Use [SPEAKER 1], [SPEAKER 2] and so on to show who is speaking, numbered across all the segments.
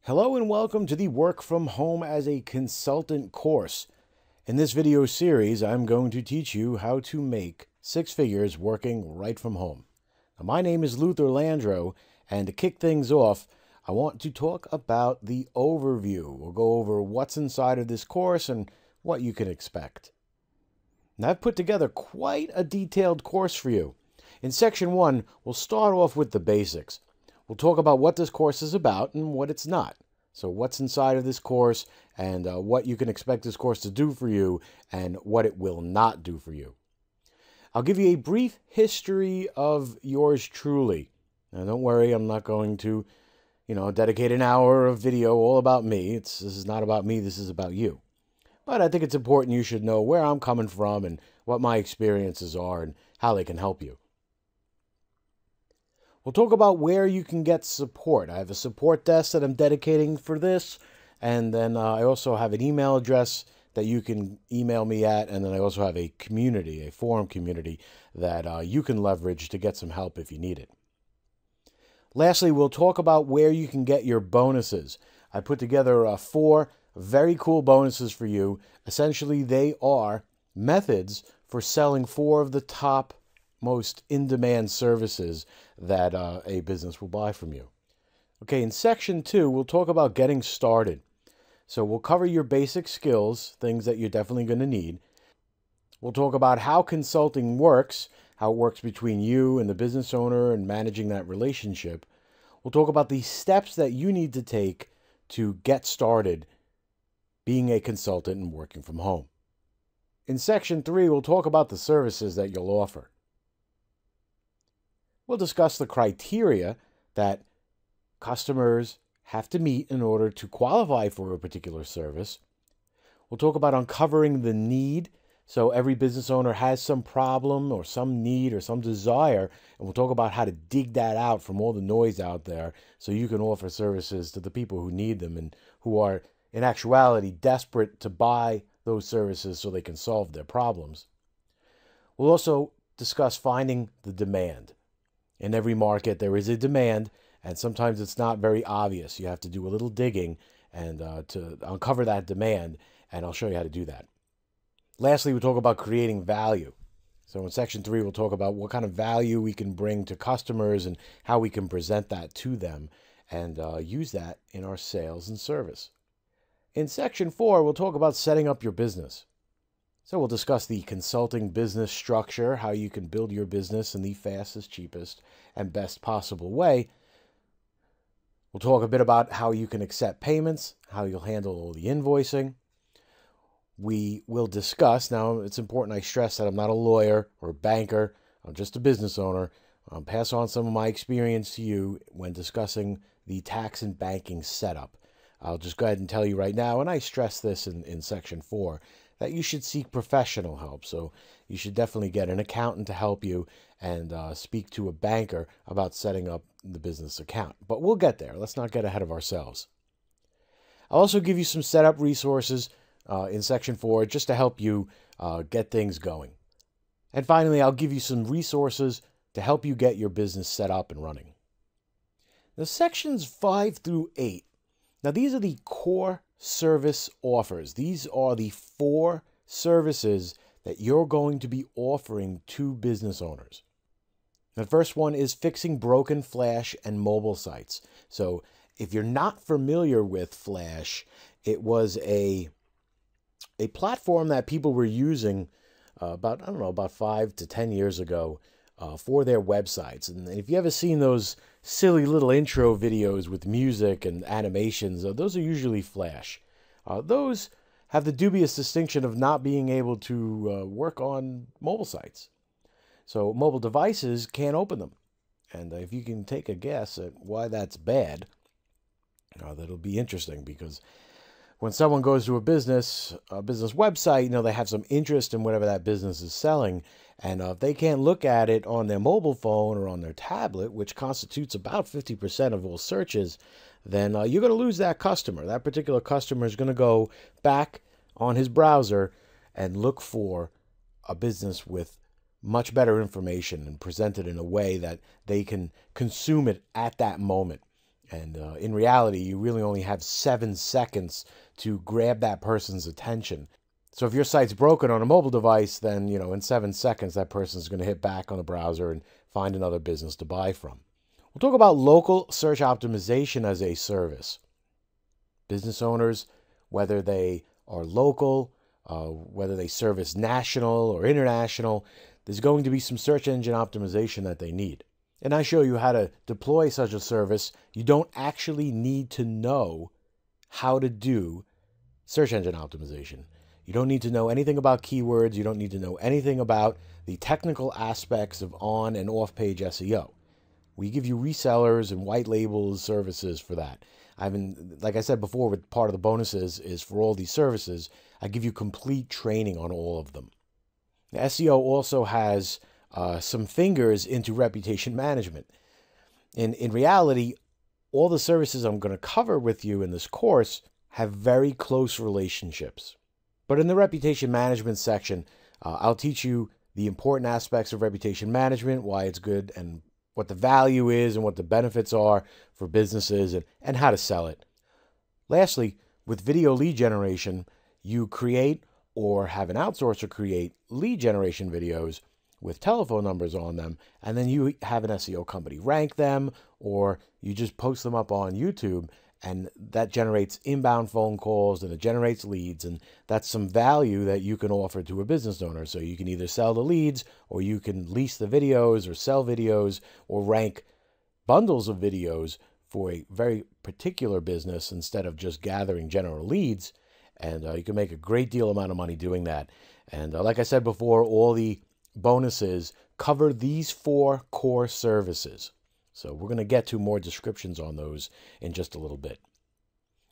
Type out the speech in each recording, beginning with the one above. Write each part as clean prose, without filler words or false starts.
[SPEAKER 1] Hello and welcome to the Work from Home as a Consultant course. In this video series, I'm going to teach you how to make six figures working right from home. Now, my name is Luther Landro, and to kick things off, I want to talk about the overview. We'll go over what's inside of this course and what you can expect. Now, I've put together quite a detailed course for you. In section 1, we'll start off with the basics. We'll talk about what this course is about and what it's not. So what's inside of this course and what you can expect this course to do for you and what it will not do for you. I'll give you a brief history of yours truly. Now don't worry, I'm not going to, dedicate an hour of video all about me. This is not about me, this is about you. But I think it's important you should know where I'm coming from and what my experiences are and how they can help you. We'll talk about where you can get support. I have a support desk that I'm dedicating for this, and then I also have an email address that you can email me at, and then I also have a community, a forum community that you can leverage to get some help if you need it. Lastly, we'll talk about where you can get your bonuses. I put together 4 very cool bonuses for you. Essentially, they are methods for selling 4 of the top most in-demand services that a business will buy from you. Okay, in section 2, we'll talk about getting started. So we'll cover your basic skills, things that you're definitely going to need. We'll talk about how consulting works, how it works between you and the business owner and managing that relationship. We'll talk about the steps that you need to take to get started being a consultant and working from home. In section 3, we'll talk about the services that you'll offer. We'll discuss the criteria that customers have to meet in order to qualify for a particular service. We'll talk about uncovering the need. So every business owner has some problem or some need or some desire, and we'll talk about how to dig that out from all the noise out there so you can offer services to the people who need them and who are, in actuality, desperate to buy those services so they can solve their problems. We'll also discuss finding the demand. In every market, there is a demand, and sometimes it's not very obvious. You have to do a little digging and to uncover that demand, and I'll show you how to do that. Lastly, we'll talk about creating value. So in section 3, we'll talk about what kind of value we can bring to customers and how we can present that to them and use that in our sales and service. In section 4, we'll talk about setting up your business. So we'll discuss the consulting business structure, how you can build your business in the fastest, cheapest, and best possible way. We'll talk a bit about how you can accept payments, how you'll handle all the invoicing. We will discuss, now it's important I stress that I'm not a lawyer or a banker, I'm just a business owner. I'll pass on some of my experience to you when discussing the tax and banking setup. I'll just go ahead and tell you right now, and I stress this in section 4, that you should seek professional help. So you should definitely get an accountant to help you and speak to a banker about setting up the business account. But we'll get there. Let's not get ahead of ourselves. I'll also give you some setup resources in section 4 just to help you get things going. And finally, I'll give you some resources to help you get your business set up and running. Now, sections 5 through 8. Now, these are the core service offers. These are the 4 services that you're going to be offering to business owners. The first one is fixing broken Flash and mobile sites. So if you're not familiar with Flash, it was a platform that people were using about 5 to 10 years ago for their websites. And if you ever seen those silly little intro videos with music and animations, those are usually Flash. Those have the dubious distinction of not being able to work on mobile sites. So mobile devices can't open them. And if you can take a guess at why that's bad, that'll be interesting, because when someone goes to a business website, they have some interest in whatever that business is selling. And if they can't look at it on their mobile phone or on their tablet, which constitutes about 50% of all searches, then you're going to lose that customer. That particular customer is going to go back on his browser and look for a business with much better information and present it in a way that they can consume it at that moment. And in reality, you really only have 7 seconds to grab that person's attention. So if your site's broken on a mobile device, then, in 7 seconds, that person's going to hit back on the browser and find another business to buy from. We'll talk about local search optimization as a service. Business owners, whether they are local, whether they service national or international, there's going to be some search engine optimization that they need. And I show you how to deploy such a service. You don't actually need to know how to do search engine optimization. You don't need to know anything about keywords. You don't need to know anything about the technical aspects of on and off page SEO. We give you resellers and white labels services for that. Like I said before, with part of the bonuses is for all these services, I give you complete training on all of them. The SEO also has some fingers into reputation management. In reality, all the services I'm going to cover with you in this course have very close relationships. But in the reputation management section, I'll teach you the important aspects of reputation management, why it's good, and what the value is and what the benefits are for businesses, and how to sell it. Lastly, with video lead generation, you create or have an outsourcer create lead generation videos with telephone numbers on them, and then you have an SEO company rank them, or you just post them up on YouTube, and that generates inbound phone calls and it generates leads, and that's some value that you can offer to a business owner. So you can either sell the leads, or you can lease the videos, or sell videos, or rank bundles of videos for a very particular business instead of just gathering general leads. And you can make a great deal amount of money doing that. And like I said before, all the bonuses cover these 4 core services. So we're going to get to more descriptions on those in just a little bit.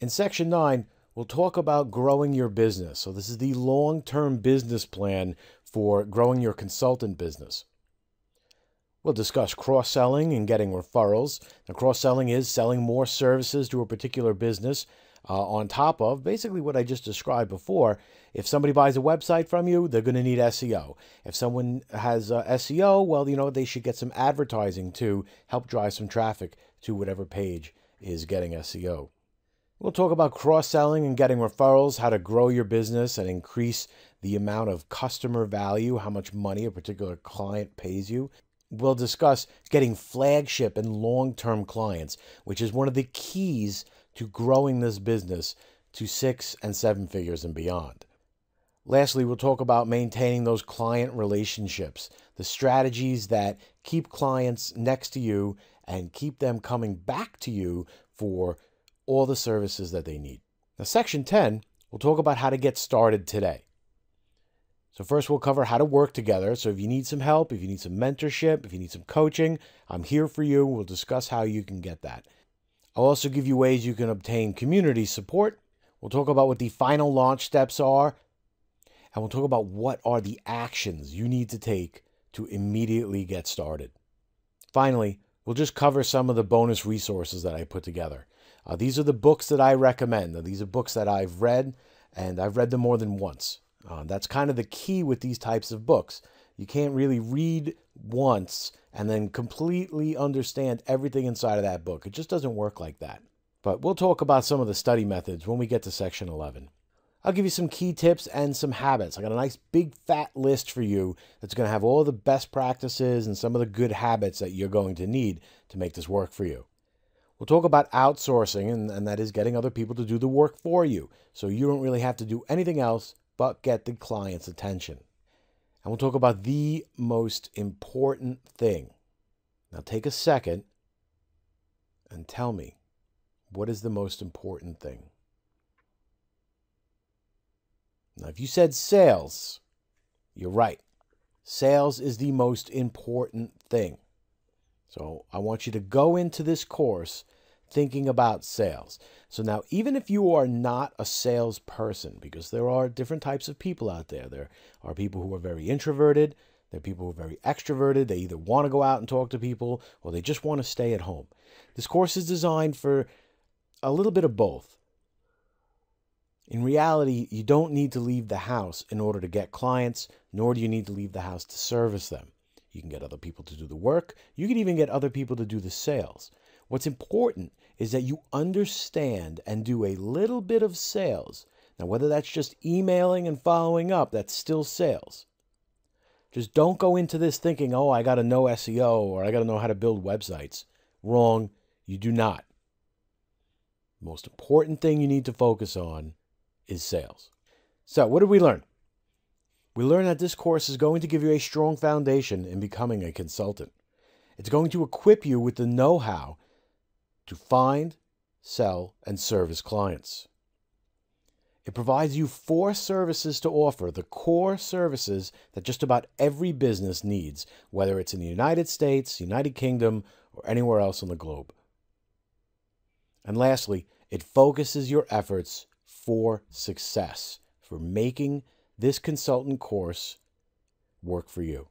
[SPEAKER 1] In section 9, we'll talk about growing your business. So this is the long-term business plan for growing your consultant business. We'll discuss cross-selling and getting referrals. Now, cross-selling is selling more services to a particular business on top of basically what I just described before. If somebody buys a website from you, they're going to need SEO. If someone has SEO, well, they should get some advertising to help drive some traffic to whatever page is getting SEO. We'll talk about cross-selling and getting referrals, how to grow your business and increase the amount of customer value, how much money a particular client pays you. We'll discuss getting flagship and long-term clients, which is one of the keys to growing this business to 6 and 7 figures and beyond. Lastly, we'll talk about maintaining those client relationships, the strategies that keep clients next to you and keep them coming back to you for all the services that they need. Now, section 10, we'll talk about how to get started today. So first, we'll cover how to work together. So if you need some help, if you need some mentorship, if you need some coaching, I'm here for you. We'll discuss how you can get that. I'll also give you ways you can obtain community support. We'll talk about what the final launch steps are, and we'll talk about what are the actions you need to take to immediately get started. Finally, we'll just cover some of the bonus resources that I put together. These are the books that I recommend. Now, these are books that I've read, and I've read them more than once. That's kind of the key with these types of books. You can't really read once and then completely understand everything inside of that book. It just doesn't work like that. But we'll talk about some of the study methods when we get to section 11. I'll give you some key tips and some habits. I got a nice big fat list for you that's going to have all the best practices and some of the good habits that you're going to need to make this work for you. We'll talk about outsourcing, and that is getting other people to do the work for you. So you don't really have to do anything else but get the client's attention. And we'll talk about the most important thing. Now take a second and tell me, what is the most important thing? Now, if you said sales, you're right. Sales is the most important thing. So I want you to go into this course thinking about sales. So now, even if you are not a salesperson, because there are different types of people out there. There are people who are very introverted. There are people who are very extroverted. They either want to go out and talk to people or they just want to stay at home. This course is designed for a little bit of both. In reality, you don't need to leave the house in order to get clients, nor do you need to leave the house to service them. You can get other people to do the work. You can even get other people to do the sales. What's important is that you understand and do a little bit of sales. Now, whether that's just emailing and following up, that's still sales. Just don't go into this thinking, oh, I got to know SEO or I got to know how to build websites. Wrong. You do not. The most important thing you need to focus on is sales. So, what did we learn? We learned that this course is going to give you a strong foundation in becoming a consultant. It's going to equip you with the know-how to find, sell, and service clients. It provides you 4 services to offer, the core services that just about every business needs, whether it's in the United States, United Kingdom, or anywhere else on the globe. And lastly, it focuses your efforts for success, for making this consultant course work for you.